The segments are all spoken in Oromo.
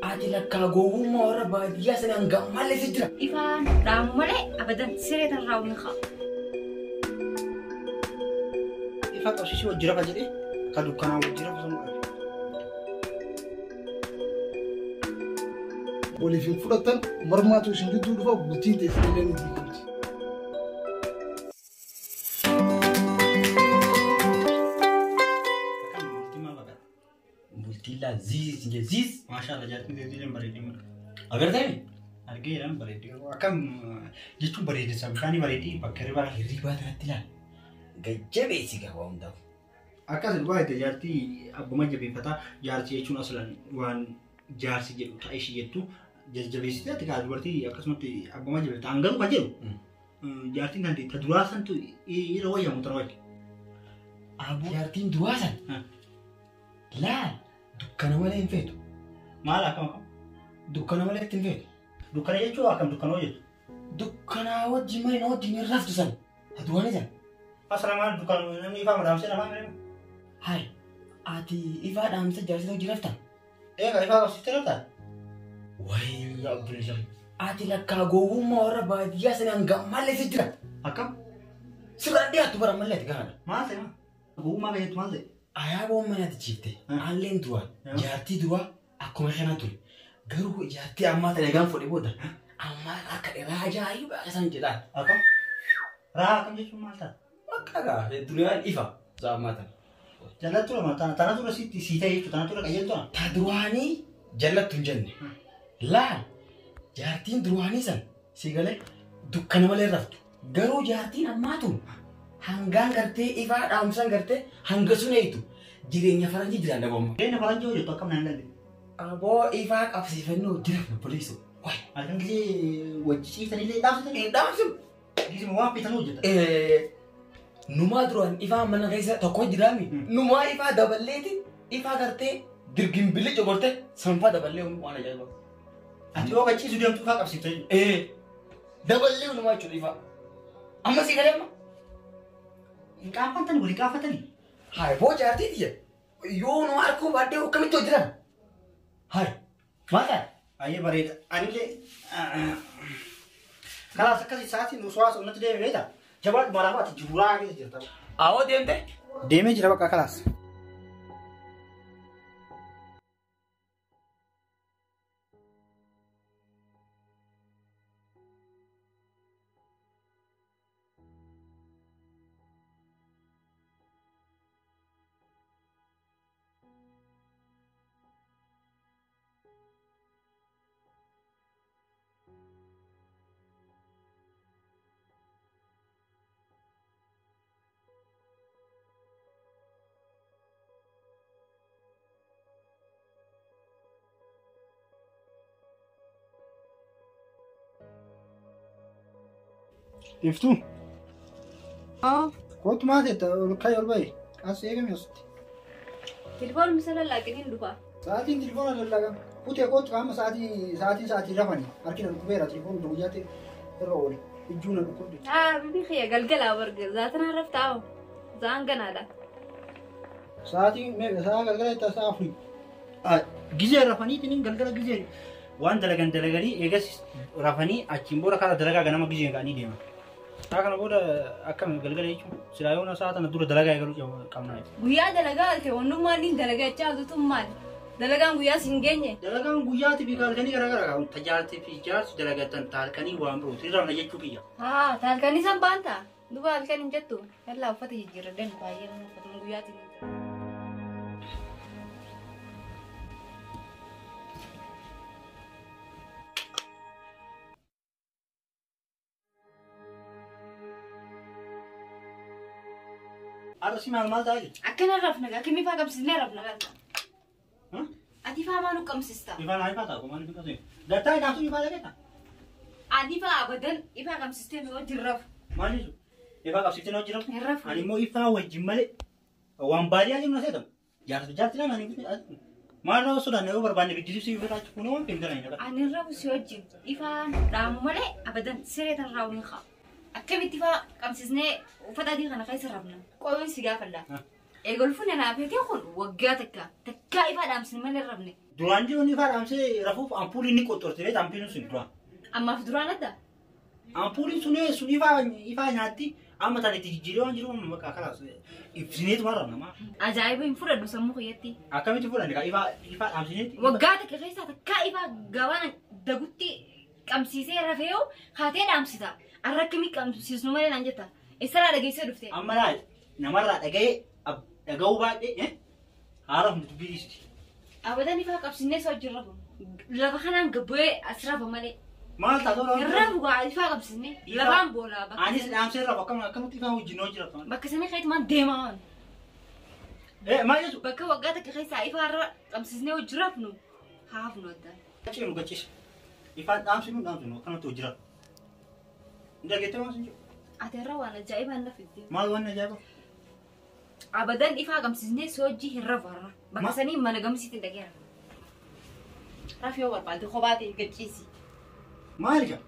Ati lakkaagoo moora baadiyyaa sanaan gammalee si jira. Ifaan dhaamalee abadan siree tarraa waliin haa. Ifaa qabsiisuu wajjira kan jedhee kan dukkanaa wajjira bosonuu qabe. Waliif fudhatan mormaatu isin gidduu dhufa bultiin teessillee ni diigamti. Bultiilla ziis Maashaallah jaartiin deebiin bareedina. agartee Argeeran bareedina. Akkam jechuun bareedinsa bishaanii bareedii bakka hiribaa hirribaa kanatti ilaal gajjabeessi gaba hundaaf. akkas dhugaa itti jaartii abbuma jabeeffataa jaartii jechuun aslan waan jaarsi jedhu ta'ee ishee jettu jajjabeessitee ati kaa dubartii akkasumatti abbuma jabeeffataa hangaru kan jedhu jaartiin kan ta'e duraa santu irra wayyamu tara wayya. Aboo jaartiin duraa san laal dukkana malee hin feetu. Maal akkam Dukkana malee ittiin feetu. dukkana jechuun akkam dukkana hojjetu. Dukkanaa wajjin malee na wajjin hin raftu san aduwaan san. Asala maal dukkana namni ifaa madaamsee namaa mere. Hai ati ifaa dhaamsa jaarsita hojii rafta. Eegaa ifaa qabsiistee raftaa? Wayii abdullahi. Ati lakkaagoo warra baadiyyaa sanaan gammalee si jira. Akkam? Sirraan dhiyaattu bara mallee ati gaana. Maal ta'e maa? Gowwummaa beektu maal ta'e? Ayaaboo manatti ciifte. Haalleen duraa jaartii duraa akkuma kana ture. Garuu jaartii ammaa ta'e gaan fudhee booda ammaa akka dheeraa ajaa'ibaa isaan jedhaan. Akkam? Raa akkam jechuun maal ta'a? Akka gaafee duraan ifa saammaa ta'a. Jallattu lama tana tura sii ta'e jechuudha tana tura qajeeltu. Ta duraanii jallattu hin jenne. Laal jaartiin duraanii san si galee dukkana malee raftu. Garuu jaartiin ammaa tun hangaan gartee ifaa dhaamsan gartee hanga sun eeytu jireenya faranjii jiraan dabamma. Jireenya faranjii hojjetu akkam naan galle. Aboo ifaa qabsiifannoo jira na poliisu. Waay Halkan gisee wajji ciisanillee dhaamsitanii? dhaamsun. Gisee waan fiitanuu hojjeta. Numaa duraan ifaa mana keessa tokko jiraami. Numaa ifaa daballeeti ifaa gartee dirgimbilee jogortee sanfaa daballee waan ajaa'ibaa. Ati yoo qaciisu deemtu ifaa qabsiiftee. Daballee numaa jechuudha ifaa. Amma si galee amma. Hin qaanfatanii walii qaanfatanii. Hai boo jaartii tiyya. Yoo nu harkuu baaddee akkamitti hojjetan? Hai maal ta'a? Ayyee bareeda. Anillee kalaas akkasii sa'aatiin nu suuraas onnatti deemee beektaa? Jabaan maraafaa ati juuraa keessa jirta. Awoo deemtee? Deemee jira bakka kalaas. Iftu. Kootu maal ta'e olka'ee ol ba'e as eegame asitti. Telefoon misala laaqiniin dhufa. Sa'aatiin telefoona lallaagan kutee kootu qaama sa'aatii rafanii harkina dhukkubeera telefoon guyyaa ta'e irra oole ijjuuna dhukkubde. Bibi kiyya galgalaa barga zaatanaa raftaa zaan ganaadha. Sa'aatiin sa'a galgala itti sa'a afurii. Gizee rafaniitiin galgala gizee waan dalaganii eegas rafanii achiin booda karaa dalagaa ganama gizee ka'anii deeman. Sa'a kana booda akkam galgala jechuun silaa yoo sa'a tana dura dalagaa eegaluu qabnaa. Guyyaa dalagaa alte wannummaan ni dalagaa caaltuun maal? Dalagaan guyyaa siin geenye. Dalagaan guyyaati fi halkanii garaagaraa tajaajiltii fi ijaarsi dalagatan taalkanii waan biroo irraa na jechuu kiyya. Taalkanii san baanta. Duba halkan hin jettu. Yallaa uffata jijjiirradhan baay'ee uffata guyyaatiin. Arsi maal taa'e? Akkana rafna gaa kimi faa qabsiisnee rafna gaa. Ati faa maal qabsiista? Ifaan haa ifaa taa'u maal ifaa taa'e? Gartaa hidhaatu ifaa ta'e? Ati faa abadan ifaa qabsiistee mi wajjin rafu. Maal jechuudha? Ifaa qabsiistee na wajjin rafu? Hin rafu. Ani immoo ifaa wajjin malee waan baadiyyaa jiru na seetamu. Jaarti lama ani maal rafu sodaan yoo barbaanne biddisiibsi ifaa taachu kun waan beektan ani dhagaa. Ani rafu si wajjin ifaan dhaamu malee abadan siree tan raawwin haa. Akkamitti faa qabsiisnee uffata adii kana keessa rafna. Qoyyoon si gaafadha. eegol fune naafeetee kun waggaa takka ifaa dhaamsin malee rabne. Duraan jiru ni faadhaamsee rafuuf ampuulii ni qoxxoortee ampuuliin sun duraan. Ammaaf duraan adda. Ampuuliin sun ifaa nyaatti amma tana itti jijjiiree waan jiru maqaa kalaas ibsineetu marra nama. Ajaa'iba hin fudhadhu sammuu kiyyatti. Akkamitti fudhanne ifaa dhaamsineetti. Waggaa takka keessaa takka ifaa gabaan dagutti qamsiisee rafeeyoo haatee dhaamsita. Arra akkamii qamsiisnu malee naan jetta. Eessarraa dhageessee dhufte. Amma laal namarraa dhaga'uu baadhee haala hundi dubbiidhiisiti. Abadan ifaa qabsiisnee soo jirra kun. Lafa kanaan gabbu'ee as rafa malee. Maal taatoo rafu? Irra bu'aa ifaa qabsiisnee. Lafaan boolaa bakka. Anis dhaamsee rafu akkamitti ifaa wajjin hoo jiraatu. Bakka sanii keetti maan deemaa waan. Maal jechuudha? Bakka waggaa takka keessaa ifaa irra qabsiisnee hojii rafnu haa hafnu addaan. Gachiinu gachiisa. Ifaan dhaamsinu akkanatti hojii rafu. Ndageettee maal sin jiru? Ati irra waan ajaa'ibaan na fidde. Maal waan ajaa'iba? Abadan ifaa qabsiisnee soo hojii hin rafu har'a. Bakka sanii mana gamsiitti dhageera. Rafi yoo barbaadde kophaa ta'e gachiisi. Maal jaa?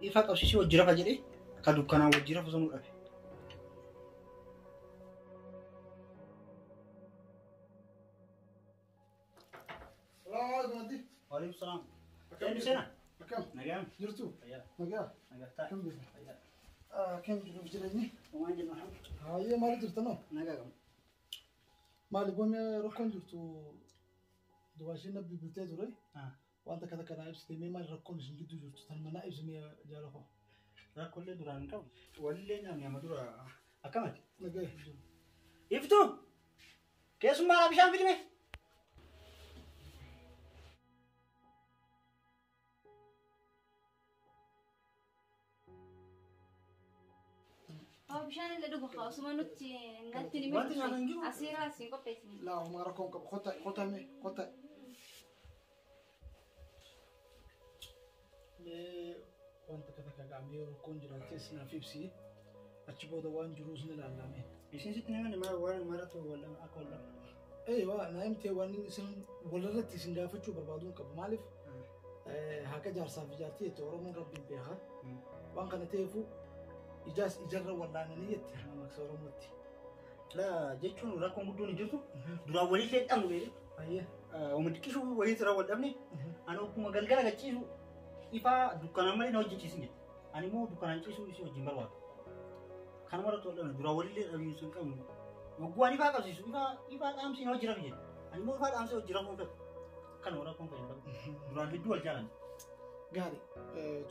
Ifaa qabsiisee hojii rafa jedhee akka dukkanaa hojii rafu sanuu dhabe. Waalaikum salaam. Jadi sana. Akam. Nagam. Jirtu. Ya. Nagaa. Nagata. Kam bisa. Ya. Kam jiru jirani. Waan jennu haa. Hayyee maali jirta noo? Nagam. Maali goone rakkoon jirtu duwwaashee nabbi bultee ture. Wanta kana kana ibsitee mee maali rakkoon isin gidduu jirtu tan mana ibsimee jaalafoo. Rakkoollee duraan hin qabu. Walillee nyaamni amma dura akkamati. Nagaa jiru. Iftuu. Keessummaa bishaan fidime. Bishaan illee dhugu kaasuma nuti natti ni Wanti nyaatan jiru? asiirraa asiin qopheessini. Laa homaa rakkoon qabu kota mee kota. Mee wanta kana kagaamee rakkoon jiraatee sinaaf ibsi achi booda waan jiruus ni ilaalame. Isin sitti namni waan maratu wallan akka wallan. Waa naayimtee waan isin walirratti isin gaafachuu barbaaduun qabu maaliif haqa jaarsaaf ijaartii itti Oromoon rabbiin beekaa waan kana ta'eefu ijarra wallaananii jetti maksa Oromootti. La jechuun rakkoon guddoon hin jirtu duraan walillee dhamu beekee. Ayyee. Uummatni qishuu walitti irra wal dhabne ani akkuma galgala gachiisu ifaa dukkanaan malee na hojjechiisin jedhe. Ani immoo dukkanaan ciisuu isii wajjin barbaadu. Kan maratu wal dhabne duraan walillee dhabiinsu hin qabnu. Waggaan ifaa qabsiisu ifaa dhaamsii na hojii rafi jedhe. Ani immoo ifaa dhaamsii hojii rafuun fedha. Kan rakkoon fayyada qabu. Duraan hedduu wal jaalan. Gaarii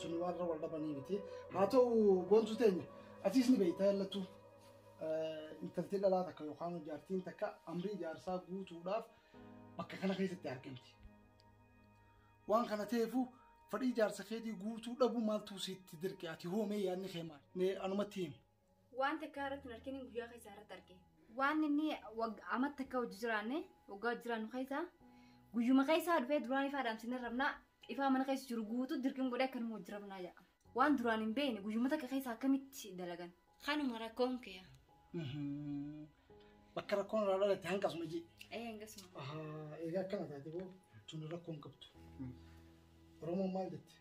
tuni waan irra wal dhabanii miti. Haa ta'u goontu teenya atiis ni beektaa yaallattu intaltee dhalaa takka yookaan jaartiin takka amrii jaarsaa guutuudhaaf bakka kana keessatti argamti. Waan kana ta'eefu fadhii jaarsa keetii guutuu dhabu maaltu sitti dirqe ati hoomee yaadni kee maal? Mee anumatti himi. Waan takka irratti hin arginu guyyaa keessaa irratti arge. Waan inni amma takka hojii jiraanne waggaa hojii jiraannu keessaa guyyuma keessaa dhufee duraan ifaa dhaamsinee rabnaa ifaa mana keessa jiru guutuu dirqin godhee akkanuma hojii rabnaa jedha. Waan duraan hin beekne guyyuma takka keessaa akkamitti dalagan. Kanuma rakkoon kee. Bakka rakkoon irraa dhalate hanqasuma jee. Hanqasuma. Egaa akkana taate boo tuni rakkoon qabdu. Oromoon maal jette?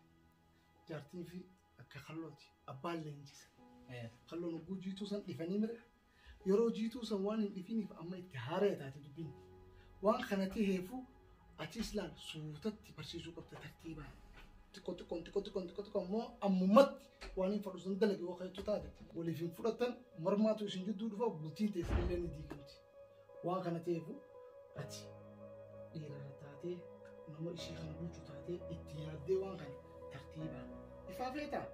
Jaartiin fi akka kallooti abbaan leenjisa. Kalloon oguu jiituu san dhifanii mire yeroo jiituu san waan hin dhifiniif amma itti haaree taate dubbin. Waan kana ta'eefu atis laal suutatti barsiisuu qabda tartiibaan. Xiqqoo immoo ammumatti waan hin fudhatu sun dalage yoo ka'etu taate waliif hin fudhatan mormaatu isin gidduu dhufa bultiin teessee illee ni diigamti. Waan kana ta'eefu ati dhiira taatee nama ishee kana bulchu taatee itti yaaddee waan kana tartiibaan ifaa feetaa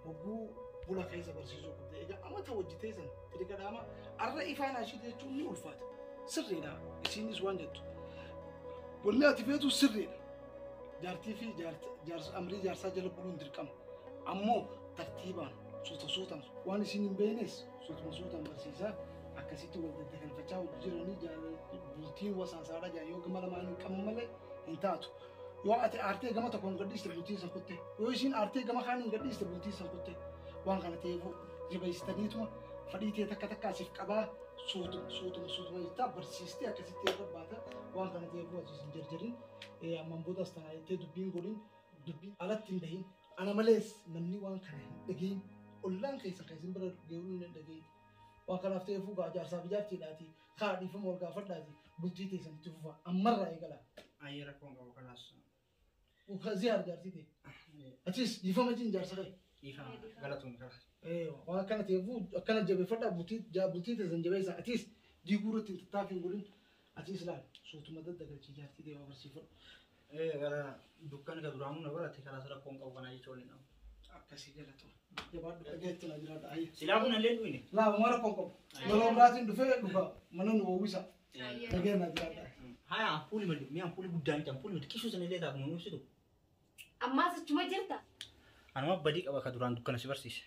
hogguu bula keessa barsiisuu qabda. Egaa amata hojjetee san xixiqqaa dhaama arra ifaan ashii jechuun ni ulfaata. Sirriidha isinis waan jettu. Wanni ati feetu sirriidha. Jaartii fi amrii jaarsaa jala buluun dirqama. Ammoo tartiibaan suutaan waan isin hin beeknes suutaan barsiisaa akkasitti wal daddagalfachaa jiranii bultiin wasaasaadha jaa yoo gama lamaan hin qaban malee hin taatu. Yoo ati aartee gama tokkoon gadhiiste bultiin san kutte yoo isin aartee gama kaaniin gadhiiste bultiin san kutte waan kana ta'eefu jabeessitaniituma fadhii tee takka asiif qabaa suutuma jettaa barsiistee akkasitti irra baata waan kana ta'eef asiis hin jarjarin ammaan booda as tanaa jettee dubbiin godhin dubbiin alatti hin dahin ana malees namni waan kana hin dhagahin ollaan keessan bira geeruu hin dhagahin waan kanaaf ta'eefuu gaa jaarsaaf jaartiidhaati haa dhiifama wal gaafadhaati bultii teessan itti fufa ammarraa eegala. Ayyee rakkoon qabu kanaas. Ziyaar jaartii ta'e achiis dhiifama jin jaarsa ta'e. Dhiifama galatuun qaba. Waan kana ta'eefuu akkana jabeeffadhaa bultii teessan jabeessan achiis diiguu irratti hin tattaafin godhin achiis laal suutuma daddagalchii jaartii ta'e waa barsiifadhu. Gara dukkan ka duraamuu na barate kanaas rakkoon qabu kanaa jechuun hin dhabu. Akkasii galatu. Jabaadhu dhageetti na jiraadha. Ayye. Silaa kun illee duwine. Laa mara rakkoon qabu. Yeroo biraatiin dhufee dhufa mana nu wawwisa. Dhagee na jiraadha. Haya ampuuli malee mi'a ampuuli guddaan jira ampuuli miti kishuu sana illee taatu nu ibsitu. Ammaas achuma jirta. Anuma badii qaba ka duraan dukkana si barsiise.